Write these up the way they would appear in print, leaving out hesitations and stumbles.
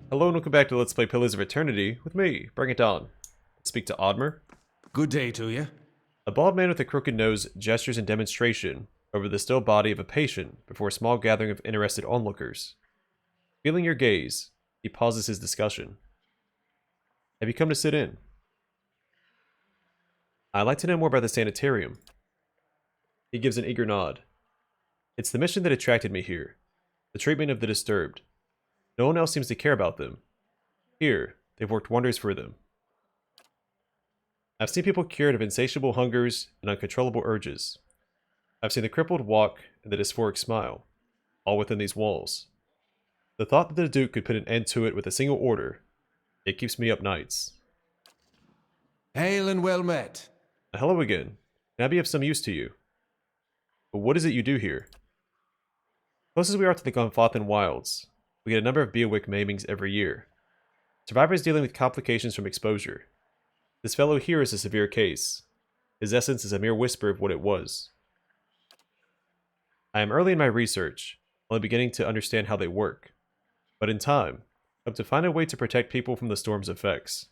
Hello and welcome back to Let's Play Pillars of Eternity with me, Bring It On. Speak to Oddmer. Good day to you. A bald man with a crooked nose gestures in demonstration over the still body of a patient before a small gathering of interested onlookers. Feeling your gaze, he pauses his discussion. Have you come to sit in? I'd like to know more about the sanitarium. He gives an eager nod. It's the mission that attracted me here. The treatment of the disturbed. No one else seems to care about them. Here, they've worked wonders for them. I've seen people cured of insatiable hungers and uncontrollable urges. I've seen the crippled walk and the dysphoric smile, all within these walls. The thought that the Duke could put an end to it with a single order, it keeps me up nights. Hail and well met. Hello again. Can I be of some use to you? But what is it you do here? Close as we are to the Gonfathan wilds, we get a number of Beowick maimings every year. Survivors dealing with complications from exposure. This fellow here is a severe case. His essence is a mere whisper of what it was. I am early in my research, only beginning to understand how they work. But in time, I hope to find a way to protect people from the storm's effects.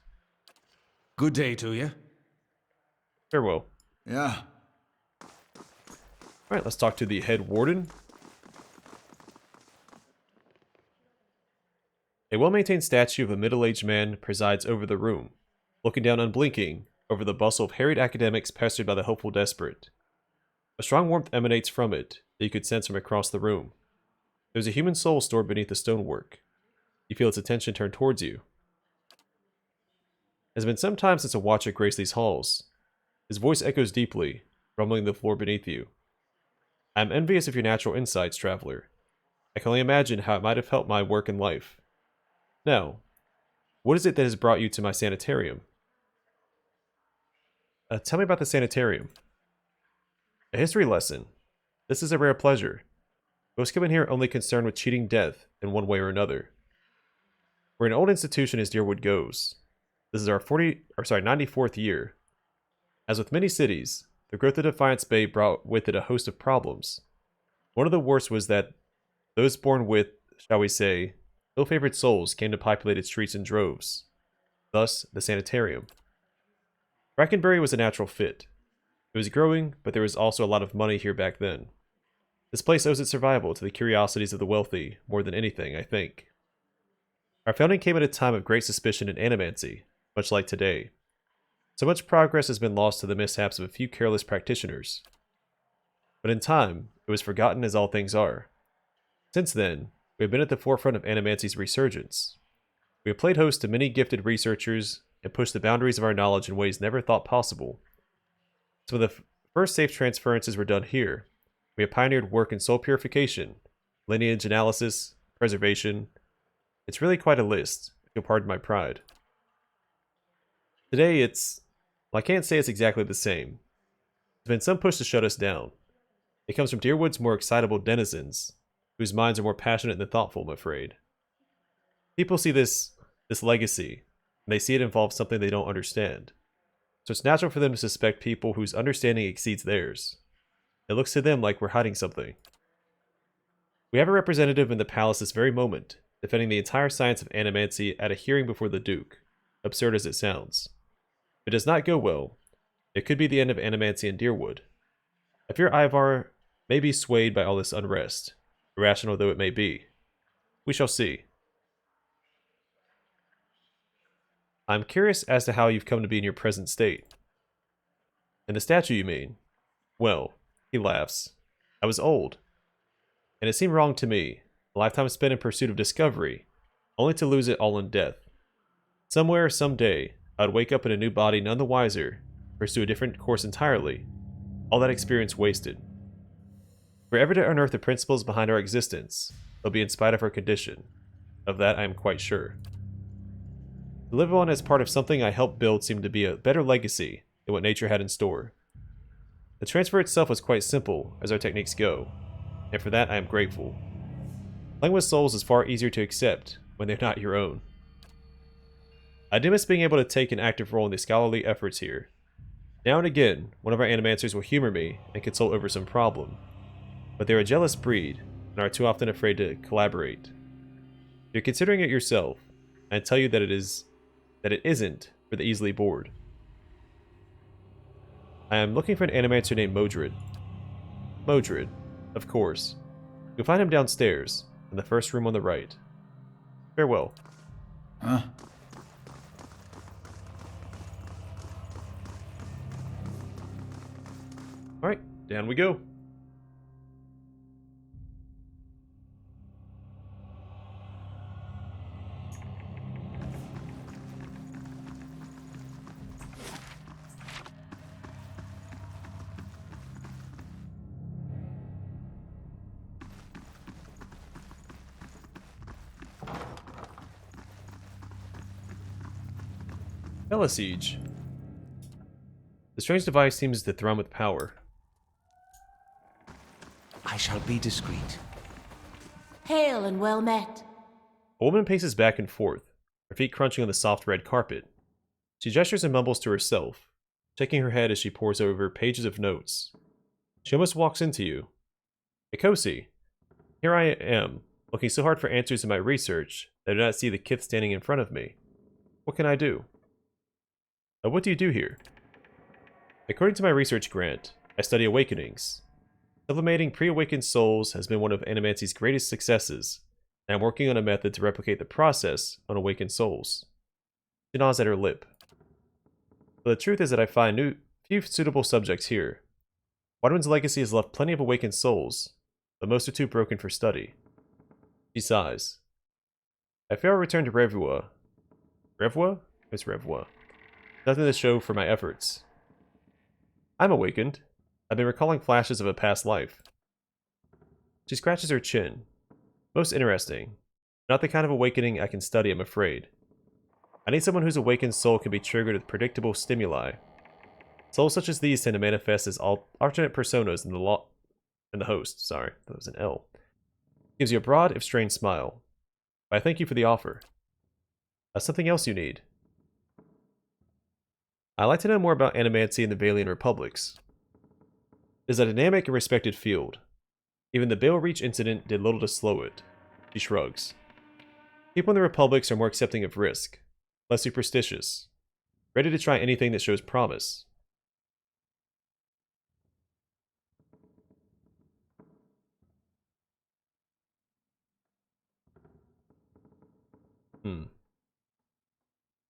Good day to you. Farewell. Yeah. Alright, let's talk to the head warden. A well-maintained statue of a middle-aged man presides over the room, looking down unblinking over the bustle of harried academics pestered by the hopeful desperate. A strong warmth emanates from it that you could sense from across the room. There's a human soul stored beneath the stonework. You feel its attention turned towards you. It has been some time since a watcher graced these halls. His voice echoes deeply, rumbling the floor beneath you. I am envious of your natural insights, traveler. I can only imagine how it might have helped my work in life. Now, what is it that has brought you to my sanitarium? Tell me about the sanitarium. A history lesson. This is a rare pleasure. Most come in here only concerned with cheating death in one way or another. We're an old institution as Deerwood goes. This is our 94th year. As with many cities, the growth of Defiance Bay brought with it a host of problems. One of the worst was that those born with, shall we say, ill-favored souls came to populate its streets in droves. Thus, the sanitarium. Brackenbury was a natural fit. It was growing, but there was also a lot of money here back then. This place owes its survival to the curiosities of the wealthy more than anything, I think. Our founding came at a time of great suspicion and animancy, much like today. So much progress has been lost to the mishaps of a few careless practitioners. But in time, it was forgotten as all things are. Since then, we have been at the forefront of animancy's resurgence. We have played host to many gifted researchers and pushed the boundaries of our knowledge in ways never thought possible. Some of the first safe transferences were done here. We have pioneered work in soul purification, lineage analysis, preservation. It's really quite a list, if you'll pardon my pride. Today well, I can't say it's exactly the same. There's been some push to shut us down. It comes from Deerwood's more excitable denizens, whose minds are more passionate than thoughtful, I'm afraid. People see this legacy, and they see it involves something they don't understand. So it's natural for them to suspect people whose understanding exceeds theirs. It looks to them like we're hiding something. We have a representative in the palace this very moment, defending the entire science of animancy at a hearing before the Duke, absurd as it sounds. If it does not go well, it could be the end of animancy in Deerwood. I fear Ivar may be swayed by all this unrest, irrational though it may be. We shall see. I'm curious as to how you've come to be in your present state. In the statue, you mean? Well, he laughs. I was old. And it seemed wrong to me, a lifetime spent in pursuit of discovery, only to lose it all in death. Somewhere, someday, I'd wake up in a new body none the wiser, pursue a different course entirely, all that experience wasted. If we're ever to unearth the principles behind our existence, it'll be in spite of our condition. Of that I am quite sure. To live on as part of something I helped build seemed to be a better legacy than what nature had in store. The transfer itself was quite simple, as our techniques go, and for that I am grateful. Playing with souls is far easier to accept when they're not your own. I do miss being able to take an active role in the scholarly efforts here. Now and again, one of our animancers will humor me and consult over some problem, but they're a jealous breed and are too often afraid to collaborate. If you're considering it yourself, I tell you that it isn't for the easily bored. I am looking for an animancer named Modred. Modred, of course. You'll find him downstairs, in the first room on the right. Farewell. Huh? Alright, down we go. Siege. The strange device seems to thrum with power. I shall be discreet. Hail and well met. A woman paces back and forth, her feet crunching on the soft red carpet. She gestures and mumbles to herself, shaking her head as she pores over pages of notes. She almost walks into you. Ikosi, here I am, looking so hard for answers in my research that I do not see the kith standing in front of me. What can I do? What do you do here? According to my research grant, I study awakenings. Sublimating pre-awakened souls has been one of Animancy's greatest successes, and I'm working on a method to replicate the process on awakened souls. She gnaws at her lip. But the truth is that I find few suitable subjects here. Wadwin's legacy has left plenty of awakened souls, but most are too broken for study. She sighs. I fear I'll return to Revua. Revua? It's Revua. Nothing to show for my efforts. I'm awakened. I've been recalling flashes of a past life. She scratches her chin. Most interesting. Not the kind of awakening I can study, I'm afraid. I need someone whose awakened soul can be triggered with predictable stimuli. Souls such as these tend to manifest as alternate personas in the host. Sorry, that was an L. Gives you a broad, if strange smile. But I thank you for the offer. Something else you need. I'd like to know more about Animancy and the Valian Republics. It is a dynamic and respected field. Even the Bale Reach incident did little to slow it. She shrugs. People in the Republics are more accepting of risk, less superstitious, ready to try anything that shows promise.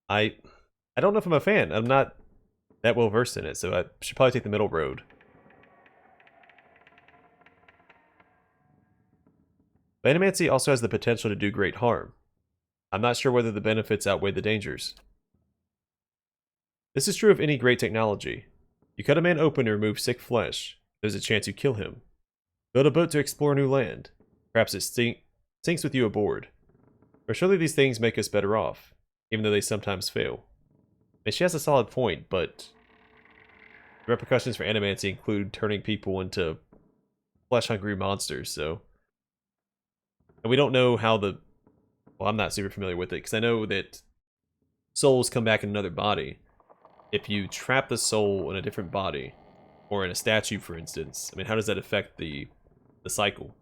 I don't know if I'm a fan. I'm not that well versed in it, so I should probably take the middle road. But Animancy also has the potential to do great harm. I'm not sure whether the benefits outweigh the dangers. This is true of any great technology. You cut a man open to remove sick flesh, there's a chance you kill him. Build a boat to explore new land. Perhaps it sinks with you aboard. But surely these things make us better off, even though they sometimes fail. And she has a solid point, but the repercussions for Animancy include turning people into flesh-hungry monsters, so... And we don't know how the... Well, I'm not super familiar with it, because I know that souls come back in another body. If you trap the soul in a different body, or in a statue, for instance, I mean, how does that affect the cycle?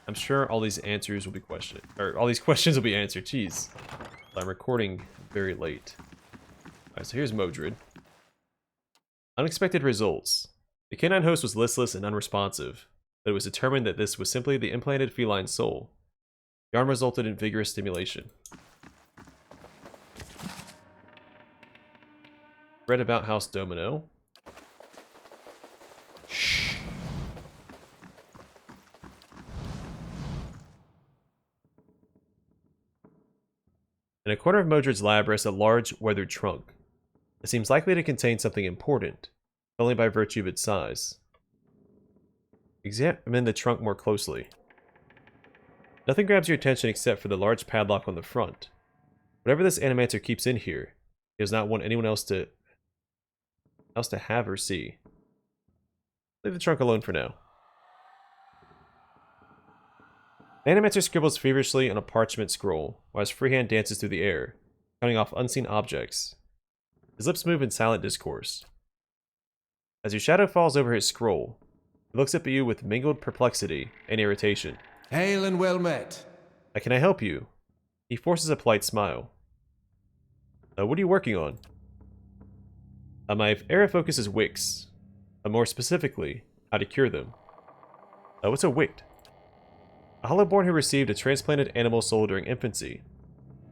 I'm sure all these answers will be questioned, or all these questions will be answered. Jeez, I'm recording very late. Alright, so here's Modred. Unexpected results. The canine host was listless and unresponsive, but it was determined that this was simply the implanted feline soul. The arm resulted in vigorous stimulation. Read about House Domino. In a corner of Modred's lab rests a large, weathered trunk. It seems likely to contain something important, only by virtue of its size. Examine the trunk more closely. Nothing grabs your attention except for the large padlock on the front. Whatever this Animancer keeps in here, he does not want anyone else to have or see. Leave the trunk alone for now. The Animancer scribbles feverishly on a parchment scroll, while his free hand dances through the air, counting off unseen objects. His lips move in silent discourse. As your shadow falls over his scroll, He looks up at you with mingled perplexity and irritation. Hail and well met. Can I help you? He forces a polite smile. What are you working on? My area of focus is wicks. More specifically, how to cure them. What's a wict? A hollowborn who received a transplanted animal soul during infancy.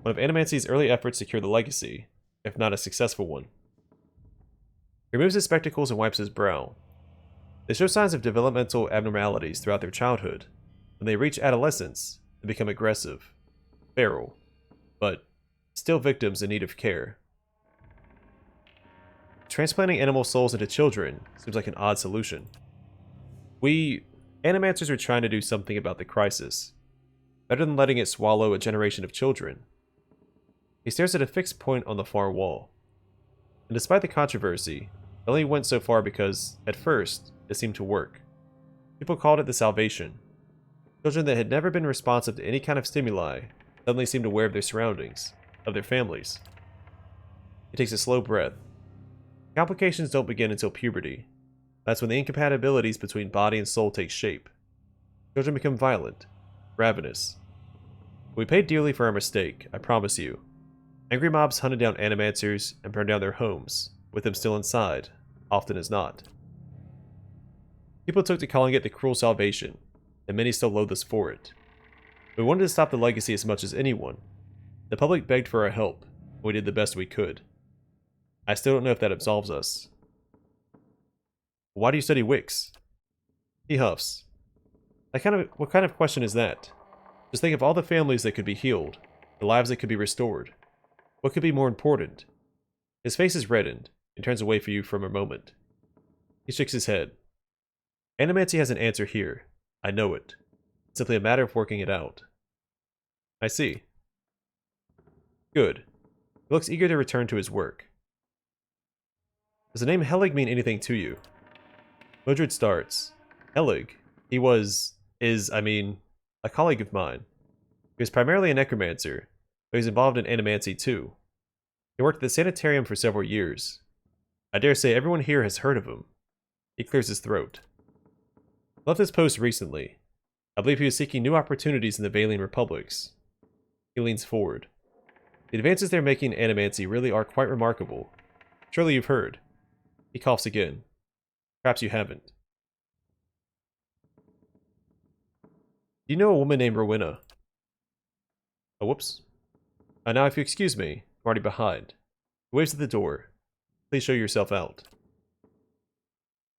One of Animancy's early efforts to cure the legacy, if not a successful one. He removes his spectacles and wipes his brow. They show signs of developmental abnormalities throughout their childhood. When they reach adolescence, they become aggressive, feral, but still victims in need of care. Transplanting animal souls into children seems like an odd solution. We, Animancers, are trying to do something about the crisis, better than letting it swallow a generation of children. He stares at a fixed point on the far wall. And despite the controversy, it only went so far because, at first, it seemed to work. People called it the salvation. Children that had never been responsive to any kind of stimuli suddenly seemed aware of their surroundings, of their families. He takes a slow breath. Complications don't begin until puberty. That's when the incompatibilities between body and soul take shape. Children become violent, ravenous. We paid dearly for our mistake, I promise you. Angry mobs hunted down Animancers and burned down their homes, with them still inside, often as not. People took to calling it the cruel salvation, and many still loathe us for it. We wanted to stop the legacy as much as anyone. The public begged for our help, and we did the best we could. I still don't know if that absolves us. Why do you study wicks? He huffs. What kind of question is that? Just think of all the families that could be healed, the lives that could be restored. What could be more important? His face is reddened, and turns away from you for a moment. He shakes his head. Animancy has an answer here. I know it. It's simply a matter of working it out. I see. Good. He looks eager to return to his work. Does the name Helig mean anything to you? Modred starts. Helig. He is, a colleague of mine. He was primarily a necromancer, but he's involved in animancy too. He worked at the sanitarium for several years. I dare say everyone here has heard of him. He clears his throat. Left his post recently. I believe he was seeking new opportunities in the Vailian Republics. He leans forward. The advances they're making in animancy really are quite remarkable. Surely you've heard. He coughs again. Perhaps you haven't. Do you know a woman named Rowena? Oh, whoops. Now if you excuse me, I'm already behind. He waves at the door. Please show yourself out.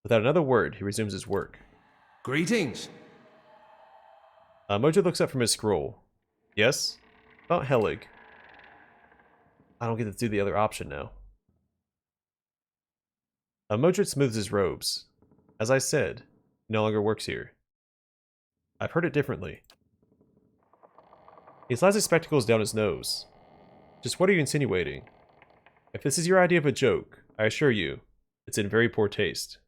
Without another word, he resumes his work. Greetings. Mojo looks up from his scroll. Yes? About Helig. I don't get to do the other option now. Modred smooths his robes. As I said, he no longer works here. I've heard it differently. He slides his spectacles down his nose. Just what are you insinuating? If this is your idea of a joke, I assure you, it's in very poor taste.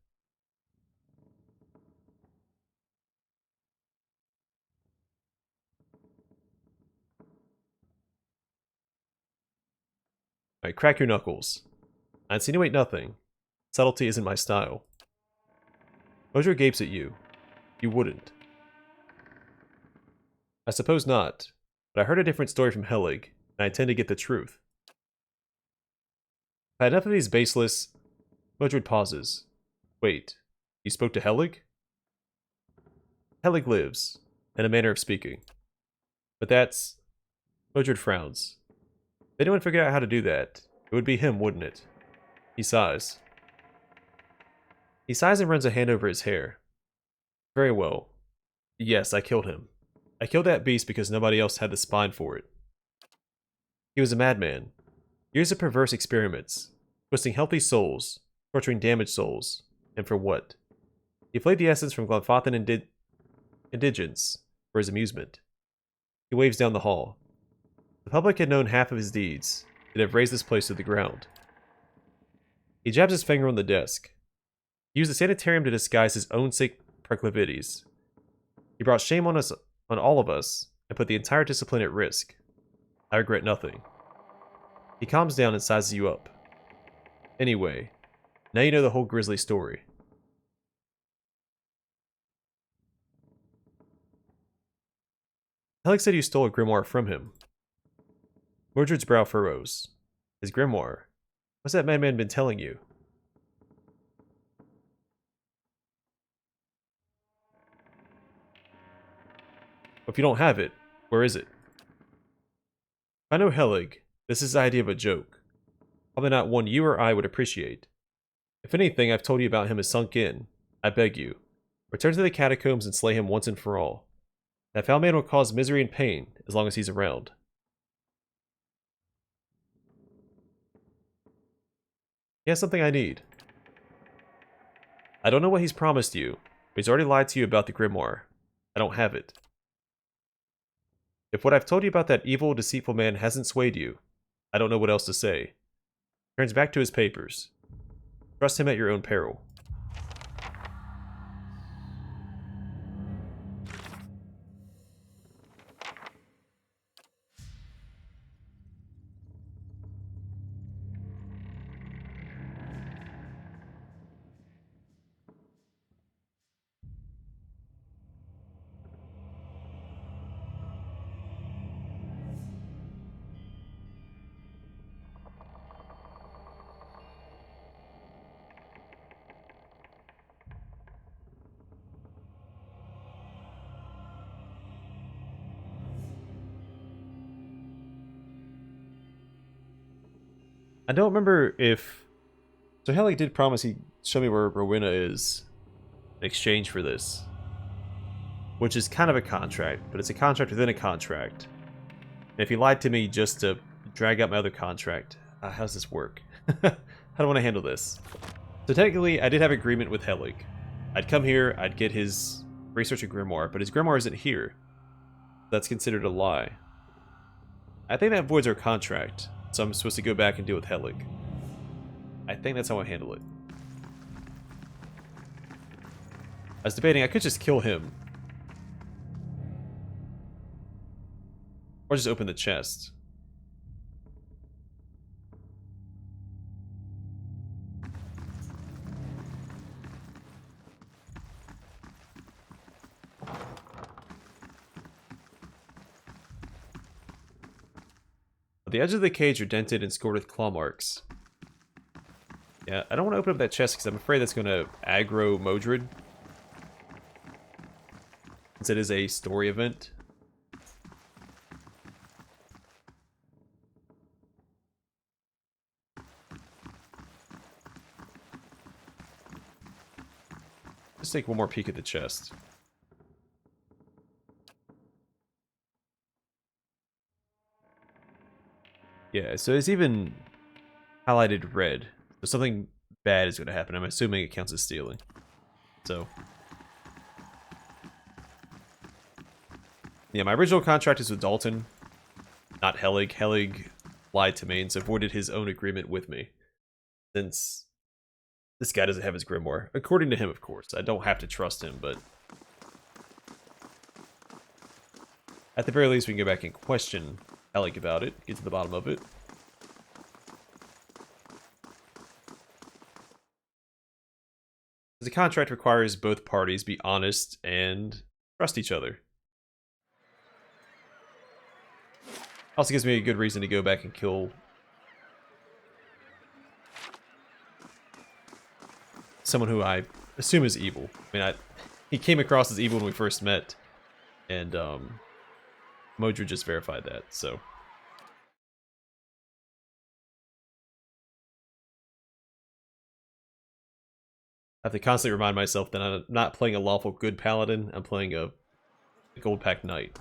Alright, crack your knuckles. I insinuate nothing. Subtlety isn't my style. Mojo gapes at you. You wouldn't. I suppose not, but I heard a different story from Helig, and I intend to get the truth. I had enough of these baseless... Modred pauses. Wait, you spoke to Helig? Helig lives, in a manner of speaking. But that's... Modred frowns. If anyone figured out how to do that, it would be him, wouldn't it? He sighs. He sighs and runs a hand over his hair. Very well. Yes, I killed him. I killed that beast because nobody else had the spine for it. He was a madman. Years of perverse experiments, twisting healthy souls, torturing damaged souls, and for what? He flayed the essence from Glenfathan indigents for his amusement. He waves down the hall. The public had known half of his deeds, and have razed this place to the ground. He jabs his finger on the desk. He used the sanitarium to disguise his own sick proclivities. He brought shame on all of us, and put the entire discipline at risk. I regret nothing. He calms down and sizes you up. Anyway, now you know the whole grisly story. Helig said you stole a grimoire from him. Mordred's brow furrows. His grimoire? What's that madman been telling you? If you don't have it, where is it? If I know Helig, this is the idea of a joke. Probably not one you or I would appreciate. If anything I've told you about him is sunk in, I beg you, return to the catacombs and slay him once and for all. That foul man will cause misery and pain as long as he's around. He has something I need. I don't know what he's promised you, but he's already lied to you about the grimoire. I don't have it. If what I've told you about that evil, deceitful man hasn't swayed you, I don't know what else to say. Turns back to his papers. Trust him at your own peril. I don't remember if... So Helig did promise he'd show me where Rowena is in exchange for this. Which is kind of a contract, but it's a contract within a contract. And if he lied to me just to drag out my other contract, how does this work? How do I want to handle this? So technically, I did have agreement with Helig. I'd come here, I'd get his research and grimoire, but his grimoire isn't here. That's considered a lie. I think that voids our contract. So I'm supposed to go back and deal with Helig. I think that's how I handle it. I was debating, I could just kill him. Or just open the chest. The edges of the cage are dented and scored with claw marks. Yeah, I don't want to open up that chest because I'm afraid that's going to aggro Modred. Since it is a story event. Let's take one more peek at the chest. Yeah, so it's even highlighted red. So something bad is going to happen. I'm assuming it counts as stealing. So. Yeah, my original contract is with Dalton, not Helig. Helig lied to me and so avoided his own agreement with me. Since this guy doesn't have his grimoire. According to him, of course. I don't have to trust him, but... At the very least, we can go back and question Helig about it. Get to the bottom of it. The contract requires both parties be honest and trust each other. Also gives me a good reason to go back and kill someone who I assume is evil. I mean, he came across as evil when we first met, and Modred just verified that, so. I have to constantly remind myself that I'm not playing a lawful good paladin, I'm playing a gold pack knight.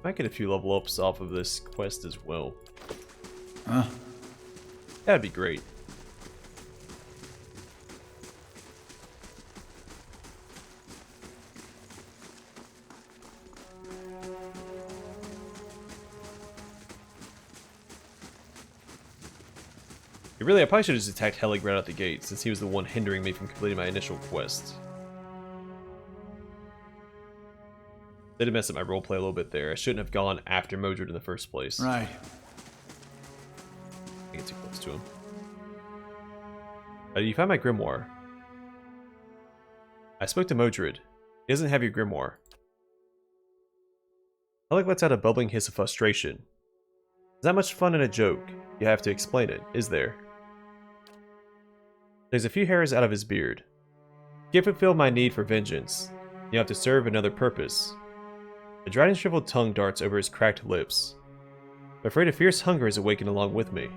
Might get a few level ups off of this quest as well. Huh? That'd be great. Really, I probably should have just attacked Helig right out the gate, since he was the one hindering me from completing my initial quest. Did mess up my roleplay a little bit there. I shouldn't have gone after Modred in the first place. Right. I get too close to him. You found my grimoire. I spoke to Modred. He doesn't have your grimoire. Helig lets out a bubbling hiss of frustration. Is that much fun in a joke? You have to explain it, is there? There's a few hairs out of his beard. You can't fulfill my need for vengeance. You have to serve another purpose. A dried and shriveled tongue darts over his cracked lips. I'm afraid a fierce hunger is awakened along with me.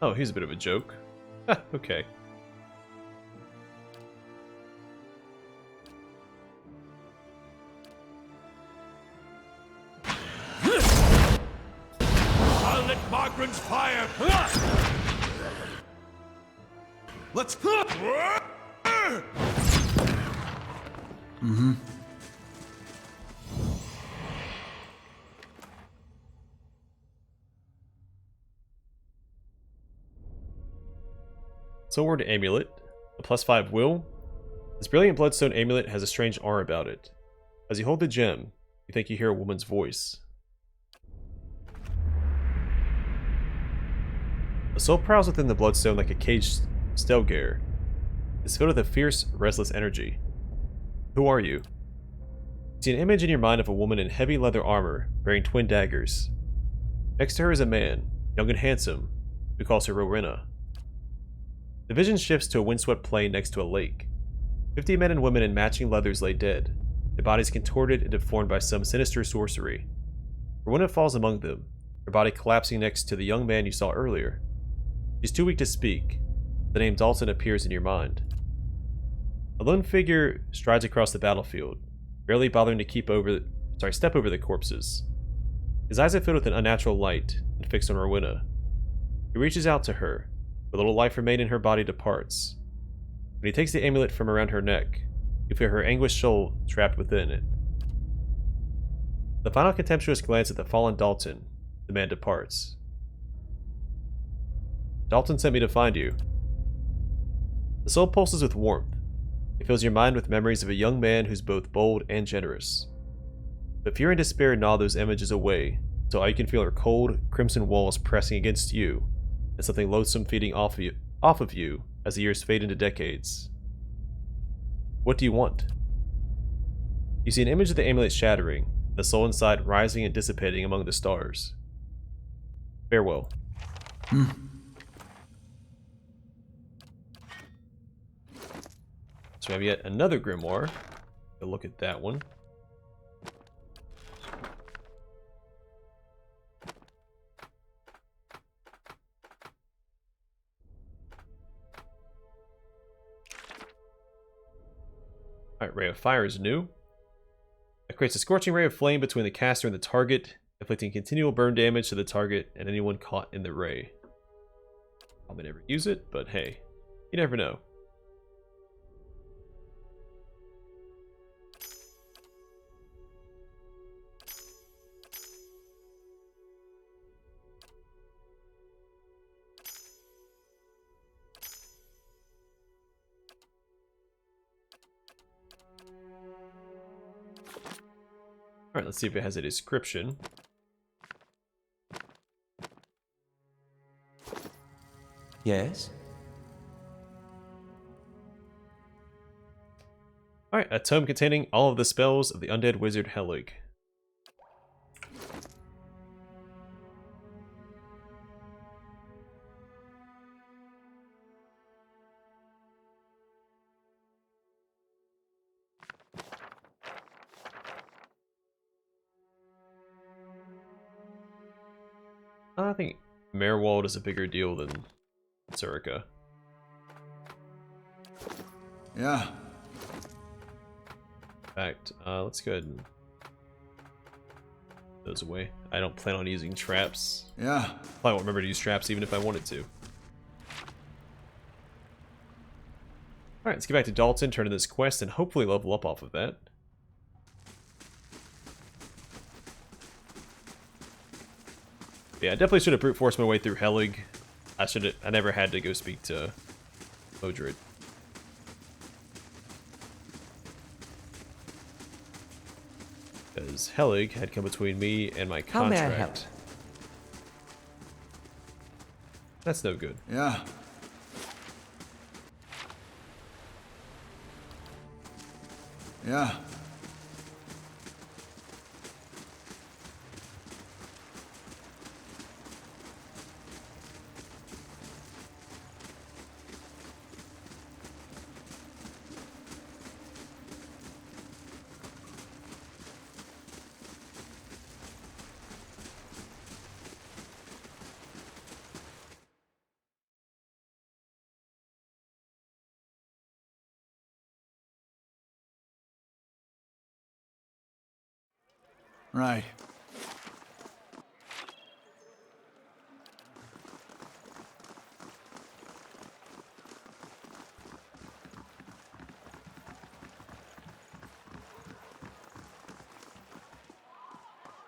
Oh, he's a bit of a joke. Okay. I'll let Margaret's fire! Let's... Mm-hmm. Sword Amulet. A +5 will. This brilliant bloodstone amulet has a strange aura about it. As you hold the gem, you think you hear a woman's voice. The soul prowls within the bloodstone like a caged Stelgare. It's filled with a fierce, restless energy. Who are you? You see an image in your mind of a woman in heavy leather armor, bearing twin daggers. Next to her is a man, young and handsome, who calls her Rowena. The vision shifts to a windswept plain next to a lake. 50 men and women in matching leathers lay dead, their bodies contorted and deformed by some sinister sorcery. Rowena falls among them, her body collapsing next to the young man you saw earlier. She's too weak to speak. The name Dalton appears in your mind. A lone figure strides across the battlefield, barely bothering to step over the corpses. His eyes are filled with an unnatural light and fixed on Rowena. He reaches out to her. The little life remaining in her body departs. When he takes the amulet from around her neck, you feel her anguished soul trapped within it. The final contemptuous glance at the fallen Dalton, the man departs. Dalton sent me to find you. The soul pulses with warmth. It fills your mind with memories of a young man who's both bold and generous. But fear and despair gnaw those images away, until all you can feel are cold, crimson walls pressing against you, and something loathsome feeding off of you as the years fade into decades. What do you want? You see an image of the amulet shattering, the soul inside rising and dissipating among the stars. Farewell. So we have yet another grimoire. Go look at that one. Alright, Ray of Fire is new. It creates a scorching ray of flame between the caster and the target, inflicting continual burn damage to the target and anyone caught in the ray. Probably never use it, but hey, you never know. Alright, let's see if it has a description. Yes? Alright, a tome containing all of the spells of the undead wizard Helig. I think Merwald is a bigger deal than Zuricha. Yeah. In fact, let's go ahead and put those away. I don't plan on using traps. Yeah. Probably won't remember to use traps even if I wanted to. Alright, let's get back to Dalton, turn in this quest, and hopefully level up off of that. Yeah, I definitely should have brute forced my way through Helig. I never had to go speak to Modred. Because Helig had come between me and my How may I contract. help? That's no good. Yeah. Yeah. Right.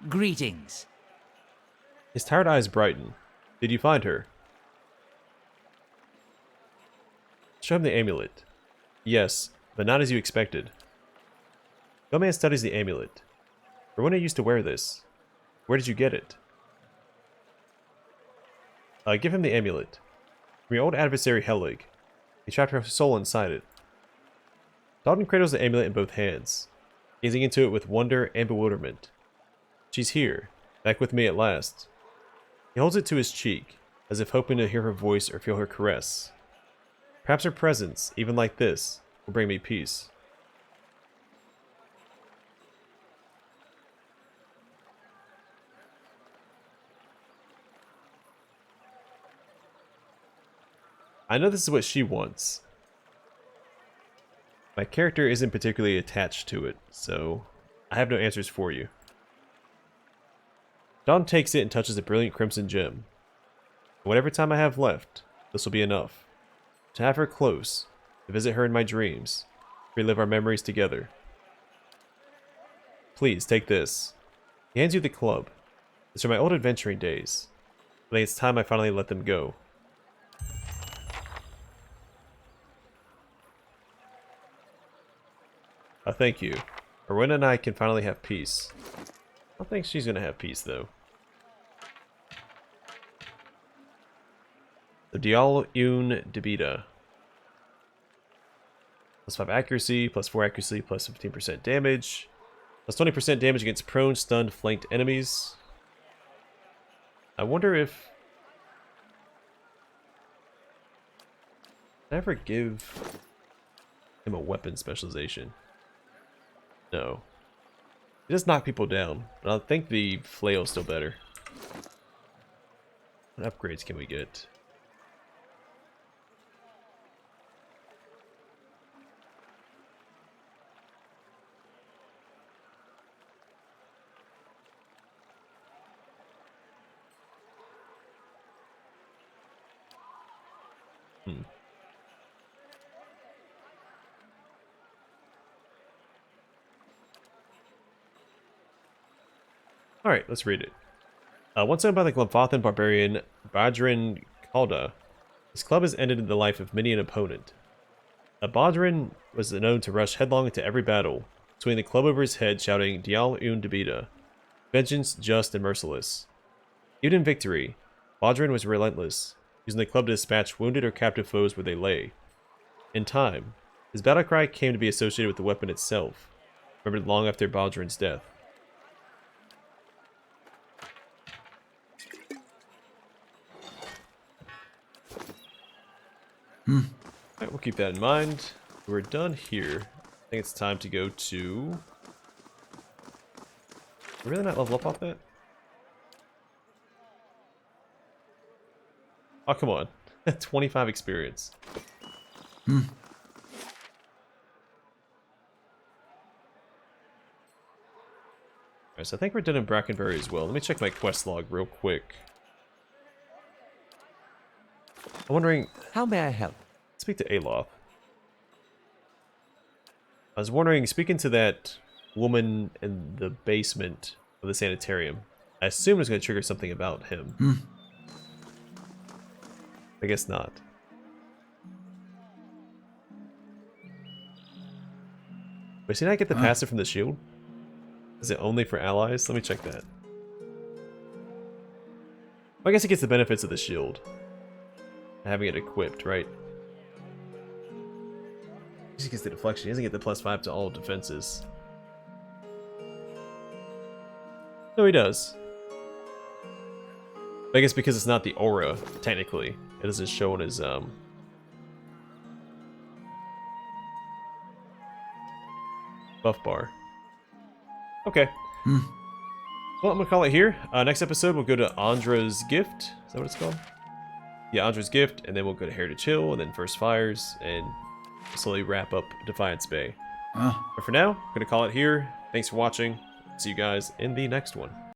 Greetings. His tired eyes brighten. Did you find her? Show him the amulet. Yes, but not as you expected. Gilman studies the amulet. For when I used to wear this. Where did you get it? Give him the amulet. From your old adversary Helig. He trapped her soul inside it. Dalton cradles the amulet in both hands, gazing into it with wonder and bewilderment. She's here, back with me at last. He holds it to his cheek, as if hoping to hear her voice or feel her caress. Perhaps her presence, even like this, will bring me peace. I know this is what she wants. My character isn't particularly attached to it, so I have no answers for you. Dawn takes it and touches a brilliant crimson gem. Whatever time I have left, this will be enough. To have her close, to visit her in my dreams, relive our memories together. Please, take this. He hands you the club. It's from my old adventuring days. I think it's time I finally let them go. Thank you. Rowena and I can finally have peace. I don't think she's gonna have peace, though. The Dial Un Debita. Plus 5 accuracy, plus 4 accuracy, plus 15% damage. Plus 20% damage against prone, stunned, flanked enemies. I wonder if... Did I ever give him a weapon specialization? No. It does knock people down, but I think the flail is still better. What upgrades can we get? Alright, let's read it. Once owned by the Glenfathan barbarian Badrin Kalda, this club has ended the life of many an opponent. Badrin was known to rush headlong into every battle, swinging the club over his head, shouting, Dial un debita. Vengeance, just and merciless. Even in victory, Bodrin was relentless, using the club to dispatch wounded or captive foes where they lay. In time, his battle cry came to be associated with the weapon itself, remembered long after Bodrin's death. Alright, we'll keep that in mind. We're done here. I think it's time to go to... Did we really not level up off that? Oh, come on. 25 experience. Alright, so I think we're done in Brackenbury as well. Let me check my quest log real quick. I'm wondering... How may I help? Speak to Aloth. I was wondering, speaking to that woman in the basement of the sanitarium, I assumed it was going to trigger something about him. I guess not. But did I get the passive from the shield? Is it only for allies? Let me check that. Well, I guess it gets the benefits of the shield. Having it equipped, right? He just gets the deflection. He doesn't get the +5 to all defenses. No, he does. But I guess because it's not the aura, technically, it doesn't show in his buff bar. Okay. Well, I'm gonna call it here. Next episode, we'll go to Andra's Gift. Is that what it's called? Yeah, Andra's Gift, and then we'll go to Heritage Hill, and then First Fires, and slowly wrap up Defiance Bay. But for now, I'm gonna call it here. Thanks for watching. See you guys in the next one.